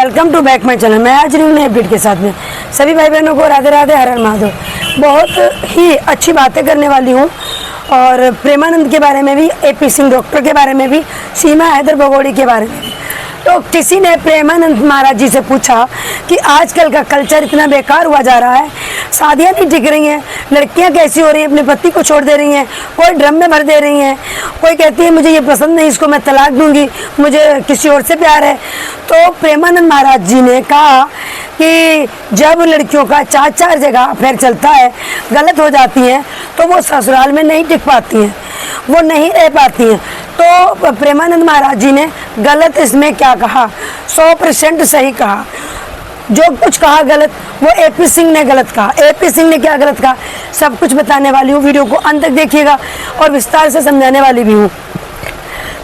Welcome to back my channel. मैं आज रही हूँ नए अपडेट के साथ में। सभी भाई बहनों को राधे राधे, हर हर महादेव। बहुत ही अच्छी बातें करने वाली हूँ और प्रेमानंद के बारे में भी, AP सिंह डॉक्टर के बारे में भी, सीमा हैदर भगोड़ी के बारे में भी। तो किसी ने प्रेमानंद महाराज जी से पूछा कि आजकल का कल्चर इतना बेकार हुआ जा रहा है, शादियाँ नहीं टिक रही हैं, लड़कियां कैसी हो रही हैं, अपने पति को छोड़ दे रही हैं, कोई ड्रम में भर दे रही हैं, कोई कहती है मुझे ये पसंद नहीं, इसको मैं तलाक दूंगी, मुझे किसी और से प्यार है। तो प्रेमानंद महाराज जी ने कहा कि जब लड़कियों का 4 जगह अफेयर चलता है, गलत हो जाती हैं, तो वो ससुराल में नहीं टिक पाती हैं, वो नहीं रह पाती हैं। तो प्रेमानंद महाराज जी ने गलत इसमें क्या कहा, 100% सही कहा। जो कुछ कहा गलत, वो AP सिंह ने गलत कहा। AP सिंह ने क्या गलत कहा, सब कुछ बताने वाली हूँ, वीडियो को अंत तक देखिएगा और विस्तार से समझाने वाली भी हूँ।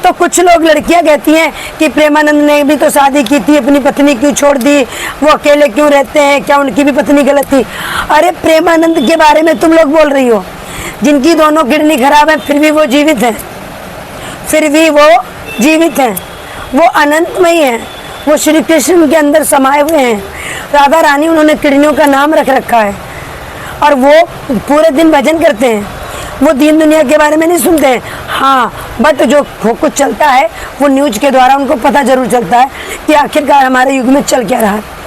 तो कुछ लोग, लड़कियां कहती हैं कि प्रेमानंद ने भी तो शादी की थी, अपनी पत्नी क्यों छोड़ दी, वो अकेले क्यों रहते हैं, क्या उनकी भी पत्नी गलत थी? अरे प्रेमानंद के बारे में तुम लोग बोल रही हो, जिनकी दोनों किडनी खराब है फिर भी वो जीवित हैं, फिर भी वो जीवित हैं, वो अनंतमयी हैं, वो श्री कृष्ण के अंदर समाये हुए हैं। राधा रानी उन्होंने किडनियों का नाम रख रखा है और वो पूरे दिन भजन करते हैं, वो दीन दुनिया के बारे में नहीं सुनते हैं। हाँ, बट जो कुछ चलता है वो न्यूज के द्वारा उनको पता जरूर चलता है कि आखिरकार हमारे युग में चल क्या रहा है।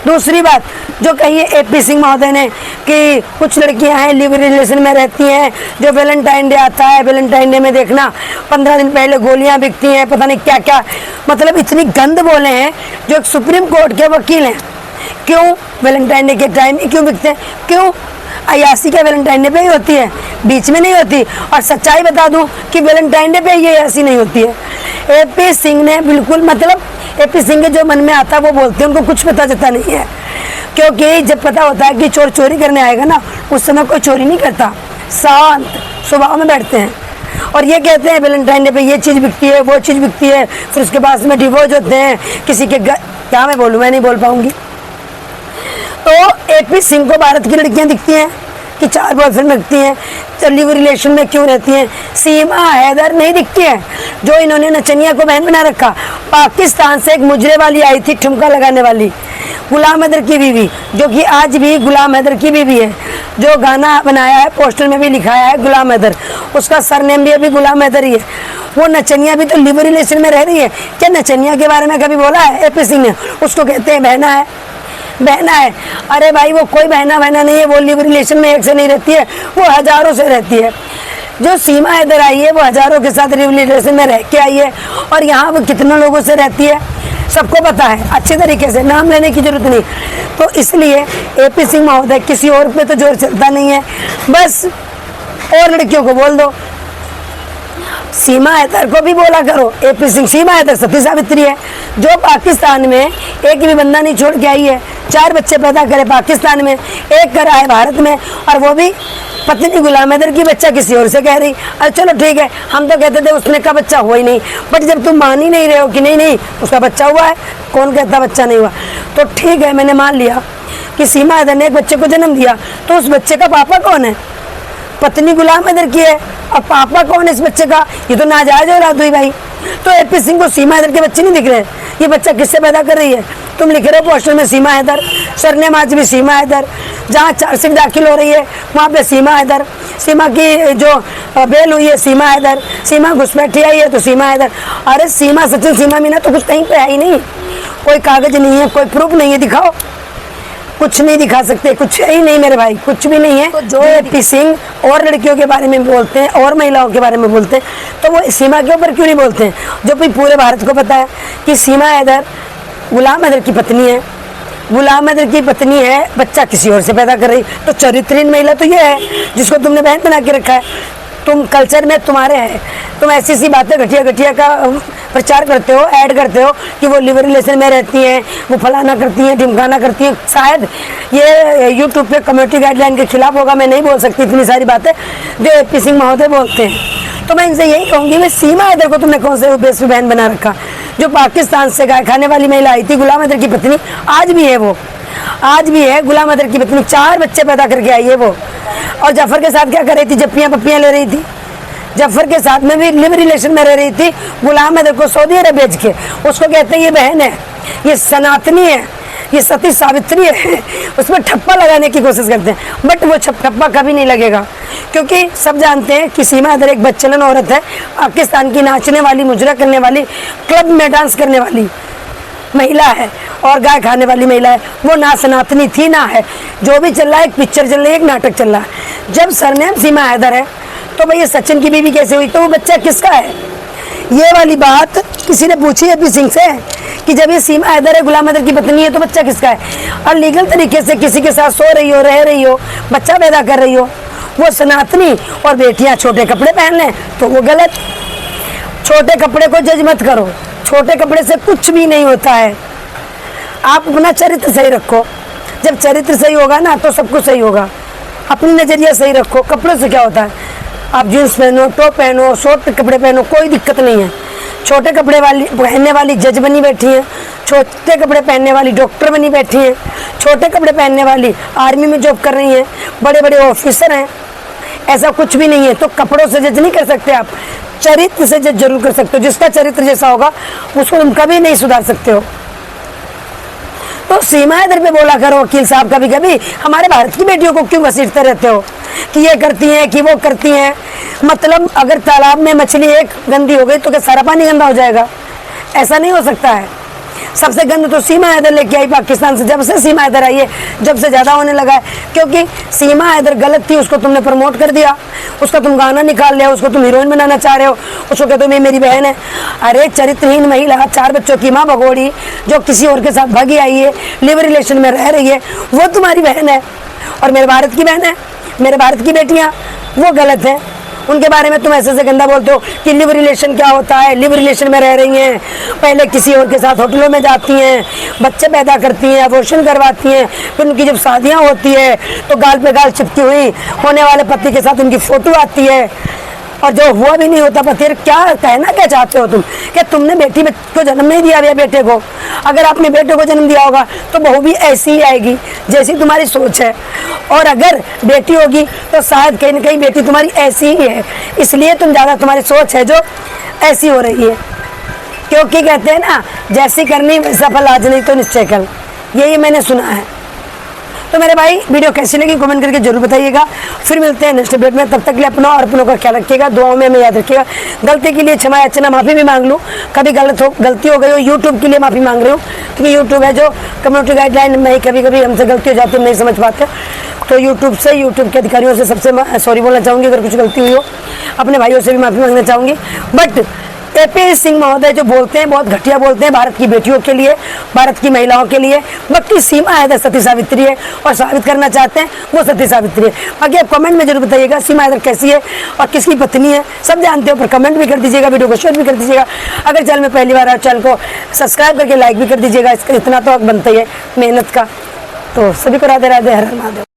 दूसरी बात जो कही है AP सिंह महोदय ने कि कुछ लड़कियां हैं लिव रिलेशन में रहती हैं, जो वैलेंटाइन डे आता है, वैलेंटाइन डे में देखना 15 दिन पहले गोलियां बिकती हैं, पता नहीं क्या क्या, मतलब इतनी गंद बोले हैं जो एक सुप्रीम कोर्ट के वकील हैं। क्यों वैलेंटाइन डे के टाइम ही क्यों बिकते हैं? क्यों? अयासी क्या वैलेंटाइन डे पे ही होती है, बीच में नहीं होती। और सच्चाई बता दूं कि वैलेंटाइन डे पे ये अयासी नहीं होती है। AP सिंह ने बिल्कुल, मतलब AP सिंह के जो मन में आता है वो बोलते हैं, उनको कुछ पता चलता नहीं है। क्योंकि जब पता होता है कि चोर चोरी करने आएगा ना, उस समय कोई चोरी नहीं करता, शांत स्वभाव में बैठते हैं। और ये कहते हैं वैलेंटाइन डे पे ये चीज़ बिकती है, वो चीज़ बिकती है, फिर उसके बाद में डिवोर्स होते हैं किसी के क्या मैं बोलूँ, मैं नहीं बोल पाऊँगी। तो AP सिंह को भारत की लड़कियां दिखती हैं कि 4 बॉयफ्रेंड रखती हैं, लिव रिलेशन में क्यों रहती हैं। सीमा हैदर नहीं दिखती है, जो इन्होंने नचनिया को बहन बना रखा। पाकिस्तान से एक मुजरे वाली आई थी, ठुमका लगाने वाली, गुलाम हैदर की बीवी, जो कि आज भी गुलाम हैदर की बीवी है, जो गाना बनाया है, पोस्टर में भी लिखाया है गुलाम हैदर, उसका सरनेम भी अभी गुलाम हैदर ही है। वो नचनिया भी तो लिव रिलेशन में रह रही है। क्या नचनिया के बारे में कभी बोला है AP सिंह ने? उसको कहते हैं बहना है, बहना है। अरे भाई वो कोई बहना नहीं है, वो लिव रिलेशन में एक से नहीं रहती है, वो हजारों से रहती है। जो सीमा हैदर आई है वो हजारों के साथ लिव रिलेशन में रह के आई है और यहाँ वो कितने लोगों से रहती है सबको पता है अच्छे तरीके से, नाम लेने की जरूरत नहीं। तो इसलिए AP सिंह महोदय, किसी और पे तो जोर चलता नहीं है, बस और लड़कियों को बोल दो। सीमा हैदर को भी बोला करो। AP सिंह, सीमा हैदर सती सावित्री है, जो पाकिस्तान में एक भी बंदा नहीं छोड़ के आई है, 4 बच्चे पैदा करे पाकिस्तान में, एक करा है भारत में, और वो भी पत्नी गुलाम हैदर की, बच्चा किसी और से कह रही। अरे चलो ठीक है, हम तो कहते थे उसने का बच्चा हुआ ही नहीं, बट जब तुम मान ही नहीं रहे हो कि नहीं उसका बच्चा हुआ है, कौन कहता बच्चा नहीं हुआ, तो ठीक है मैंने मान लिया कि सीमा हैदर ने एक बच्चे को जन्म दिया, तो उस बच्चे का पापा कौन है? पत्नी गुलाम हैदर की है, और पापा कौन है इस बच्चे का? ये तो नाजायज औलाद हुई भाई। तो AP सिंह को सीमा हैदर के बच्चे नहीं दिख रहे, ये बच्चा किससे पैदा कर रही है? तुम लिख रहे हो पोस्टर में सीमा हैदर, सरनेम आज भी सीमा हैदर, जहाँ चार्जशीट दाखिल हो रही है वहाँ पे सीमा हैदर, सीमा की जो बेल हुई है सीमा हैदर, सीमा घुसपैठी आई है तो सीमा हैदर। अरे सीमा सचिन, सीमा मीना तो कुछ कहीं पे है ही नहीं, कोई कागज नहीं है, कोई प्रूफ नहीं है, दिखाओ। कुछ नहीं दिखा सकते, कुछ है ही नहीं मेरे भाई, कुछ भी नहीं है। तो जो AP सिंह और लड़कियों के बारे में बोलते हैं और महिलाओं के बारे में बोलते हैं, तो वो सीमा के ऊपर क्यों नहीं बोलते हैं? जो भी पूरे भारत को पता है कि सीमा हैदर गुलाम हैदर की पत्नी है, गुलाम हैदर की पत्नी है, बच्चा किसी और से पैदा कर रही, तो चरित्रहीन महिला तो ये है जिसको तुमने बहन बना के रखा है। तुम कल्चर में तुम्हारे है, तुम ऐसी सी बातें घटिया का प्रचार करते हो, ऐड करते हो कि वो लिव रिलेशन में रहती हैं, वो फलाना करती हैं, ढिमकाना करती हैं। शायद ये YouTube पे कम्युनिटी गाइडलाइन के खिलाफ होगा, मैं नहीं बोल सकती इतनी सारी बातें जो AP सिंह महोदय बोलते हैं। तो मैं इनसे यही कहूँगी, मैं सीमा हैदर को तुमने कौन से बेस पे बहन बना रखा? जो पाकिस्तान से गाय खाने वाली महिला आई थी, गुलाम हैदर की पत्नी, आज भी है वो, आज भी है गुलाम हैदर की पत्नी, 4 बच्चे पैदा करके आई है वो। और जाफर के साथ क्या कर रही थी? जप्पियाँ पप्पियाँ ले रही थी, जफर के साथ में भी लिव रिलेशन में रह रही थी, गुलाम हैदर को सऊदी अरब भेज के। उसको कहते हैं ये बहन है, ये सनातनी है, ये सती सावित्री है। उसमें ठप्पा लगाने की कोशिश करते हैं, बट वो ठप्पा कभी नहीं लगेगा, क्योंकि सब जानते हैं कि सीमा हैदर एक बदचलन औरत है, पाकिस्तान की नाचने वाली, मुजरा करने वाली, क्लब में डांस करने वाली महिला है और गाय खाने वाली महिला है। वो ना सनातनी थी ना है। जो भी चल रहा है, एक पिक्चर चल रही है, एक नाटक चल रहा है। जब सरनेम सीमा हैदर है तो भैया सचिन की बीवी कैसे हुई, तो वो बच्चा किसका है? ये वाली बात किसी ने पूछी है सिंह से कि जब ये सीमा हैदर है, गुलाम हैदर की पत्नी है, तो बच्चा किसका है? और लीगल तरीके से किसी के साथ सो रही हो, रह रही हो, बच्चा पैदा कर रही हो, वो सनातनी, और बेटियां छोटे कपड़े पहन लें तो वो गलत। छोटे कपड़े को जज मत करो, छोटे कपड़े से कुछ भी नहीं होता है। आप अपना चरित्र सही रखो, जब चरित्र सही होगा ना तो सब कुछ सही होगा। अपनी नज़रिया सही रखो। कपड़ों से क्या होता है? आप जीन्स पहनो, टॉप पहनो, शॉर्ट कपड़े पहनो, कोई दिक्कत नहीं है। छोटे कपड़े वाली पहनने वाली जज बनी बैठी है, छोटे कपड़े पहनने वाली डॉक्टर बनी बैठी है, छोटे कपड़े पहनने वाली आर्मी में जॉब कर रही हैं, बड़े बड़े ऑफिसर हैं। ऐसा कुछ भी नहीं है। तो कपड़ों से जज नहीं कर सकते आप, चरित्र से जज जरूर कर सकते हो। जिसका चरित्र जैसा होगा उसको तुम कभी नहीं सुधार सकते हो। तो सीमा हैदर पे बोला करो वकील साहब, कभी कभी हमारे भारत की बेटियों को क्यों घसीटते रहते हो कि ये करती हैं कि वो करती हैं? मतलब अगर तालाब में मछली एक गंदी हो गई तो क्या सारा पानी गंदा हो जाएगा? ऐसा नहीं हो सकता है। सबसे गंद तो सीमा हैदर लेके आई पाकिस्तान से। जब से सीमा हैदर आई है, जब से ज़्यादा होने लगा है, क्योंकि सीमा हैदर गलत थी, उसको तुमने प्रमोट कर दिया, उसका तुम गाना निकाल लिया, उसको तुम हीरोइन बनाना चाह रहे हो, उसको कहते हो ये मेरी बहन है। अरे चरित्रहीन महिला, 4 बच्चों की माँ भगोड़ी, जो किसी और के साथ भागी आई है, लिव रिलेशन में रह रही है, वो तुम्हारी बहन है। और मेरे भारत की बहन है, मेरे भारत की बेटियाँ, वो गलत है। उनके बारे में तुम ऐसे से गंदा बोलते हो कि लिव रिलेशन क्या होता है, लिव रिलेशन में रह रही हैं, पहले किसी और के साथ होटलों में जाती हैं, बच्चे पैदा करती हैं, अबॉर्शन करवाती हैं, फिर उनकी जब शादियां होती है तो गाल पे गाल चिपकी हुई होने वाले पति के साथ उनकी फोटो आती है, और जो हुआ भी नहीं होता पति। क्या कहना क्या चाहते हो तुम? कि तुमने बेटी को जन्म नहीं दिया, बेटे को। अगर आपने बेटे को जन्म दिया होगा तो बहू भी ऐसी ही आएगी जैसी तुम्हारी सोच है, और अगर बेटी होगी तो शायद कहीं ना कहीं बेटी तुम्हारी ऐसी ही है, इसलिए तुम ज़्यादा, तुम्हारी सोच है जो ऐसी हो रही है। क्योंकि कहते हैं ना, जैसी करनी वैसा फल आज नहीं तो निश्चय कल, यही मैंने सुना है। तो मेरे भाई वीडियो कैसी लगी कमेंट करके जरूर बताइएगा। फिर मिलते हैं नेक्स्ट अपडेट में, तब तक के लिए अपना और अपनों का ख्याल रखिएगा, दुआओं में हमें याद रखिएगा। गलती के लिए क्षमा याचना, माफ़ी भी मांग लूँ, कभी गलती हो गई हो, यूट्यूब के लिए माफ़ी मांग रही हूँ, क्योंकि यूट्यूब है जो कम्युनिटी गाइडलाइन में कभी कभी हमसे गलती हो जाती है, नहीं समझ पाते। तो यूट्यूब के अधिकारियों से सबसे सॉरी बोलना चाहूँगी अगर कुछ गलती हुई हो। अपने भाइयों से भी माफ़ी मांगना चाहूँगी। बट AP सिंह महोदय जो बोलते हैं बहुत घटिया बोलते हैं भारत की बेटियों के लिए, भारत की महिलाओं के लिए। बाकी सीमा हैदर सती सावित्री है और साबित करना चाहते हैं वो सती सावित्री है। बाकी आप कमेंट में जरूर बताइएगा सीमा हैदर कैसी है और किसकी पत्नी है, सब जानते हो, पर कमेंट भी कर दीजिएगा, वीडियो को शेयर भी कर दीजिएगा। अगर चैनल में पहली बार आए चैनल को सब्सक्राइब करके लाइक भी कर दीजिएगा, इसका इतना तो हक बनता ही है मेहनत का। तो सभी को राधे राधे, हर हर महादेव।